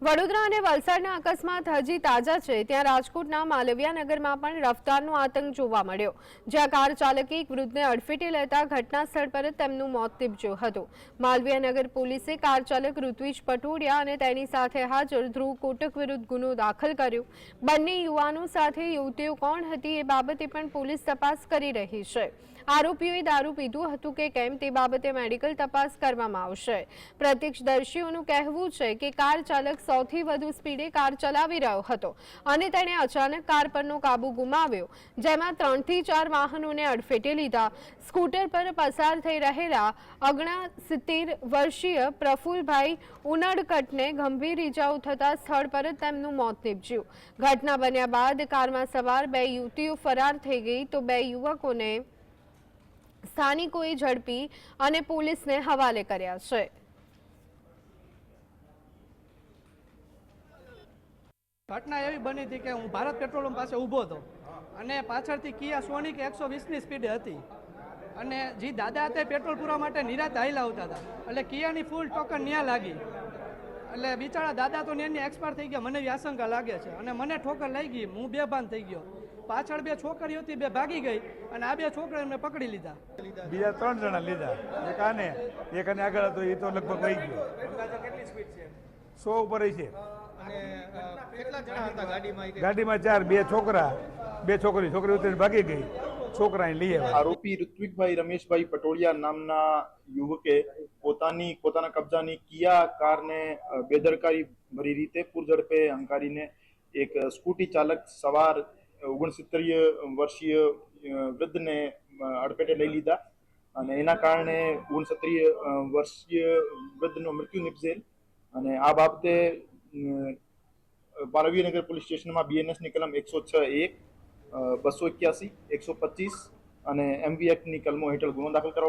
વડોદરા અને વલસાડના અકસ્માત હજી તાજા છે, ત્યાં રાજકોટના માલવિયાનગરમાં પણ રફતારનો આતંક જોવા મળ્યો, જ્યાં કાર ચાલકે એક વૃદ્ધને અડફેટે લેતા ઘટના સ્થળ પર જ તેમનું મોત નીપજ્યું હતું। માલવિયાનગર પોલીસે કાર ચાલક ઋત્વિજ પટોડિયા અને તેની સાથે હાજર ધ્રુવ કોટક વિરુદ્ધ ગુનો દાખલ કર્યો। બંને યુવાનો સાથે યુવતીઓ કોણ હતી એ બાબતે પણ પોલીસ તપાસ કરી રહી છે। આરોપીઓએ દારૂ પીધું હતું કે કેમ તે બાબતે મેડિકલ તપાસ કરવામાં આવશે। પ્રત્યક્ષદર્શીઓનું કહેવું છે કે કાર ચાલક સૌથી વધુ સ્પીડે કાર ચલાવી રહ્યો હતો અને તેણે અચાનક કાર પરનો કાબુ ગુમાવ્યો, જેમાં 3 થી 4 વાહનોને અડફેટે લીધા। સ્કૂટર પર પસાર થઈ રહેલા 69 વર્ષીય પ્રફુલભાઈ ઉનડકટને ગંભીર ઇજાઓ થતા સ્થળ પર જ તેમનું મોત નીપજ્યું। ઘટના બન્યા બાદ કારમાં સવાર 2 યુવતીઓ ફરાર થઈ ગઈ તો 2 યુવકોને સ્થાનિકોએ ઝડપી અને પોલીસને હવાલે કર્યા છે। ઘટના એવી બની હતી કે હું ભારત પેટ્રોલ પંપ પાસે ઊભો હતો અને પાછળથી કિયા સોનિક 120ની સ્પીડે હતી અને જે દાદા હતા પેટ્રોલ પૂરવા માટે નિરાતે હાઈલા આવતા હતા એટલે કિયાની ફૂલ ટોકન ન્યા લાગી એટલે બિચારા દાદા તો ન્યાની એક્સપાયર થઈ ગયા। મને એવી આશંકા લાગે છે અને મને ઠોકર લાગી ગઈ, હું બેભાન થઈ ગયો। પાછળ 2 છોકરીઓ હતી, 2 ભાગી ગઈ અને આ 2 છોકરીઓ મેં પકડી લીધા। બીજા 3 જણા લીધા, એક આને આગળ હતો એ તો લગભગ વહી ગયો। કેટલી સ્પીડ છે? 100 ઉપર છે। અને કેટલા જણા હતા ગાડીમાં? ગાડીમાં 4, 2 છોકરા, 2 છોકરી ઉતરીને ભાગી ગઈ, છોકરાને લઈ આવ્યા। આરોપી ઋત્વિકભાઈ રમેશભાઈ પટોડિયા નામના યુવકે પોતાના કબજાની કિયા કારને બેદરકારી ભરી રીતે પૂરઝડપે હંકારીને એક સ્કૂટી ચાલક સવાર 69 વર્ષીય વૃદ્ધને અડફેટે લઈ લીધા અને એના કારણે 69 વર્ષીય વૃદ્ધનું મૃત્યુ નિપજેલ અને આ બાબતે માલવીયનગર પોલીસ સ્ટેશનમાં બીએનએસની કલમ 106(1), 281, 125 અને MV એક્ટની કલમો હેઠળ ગુનો દાખલ કરવામાં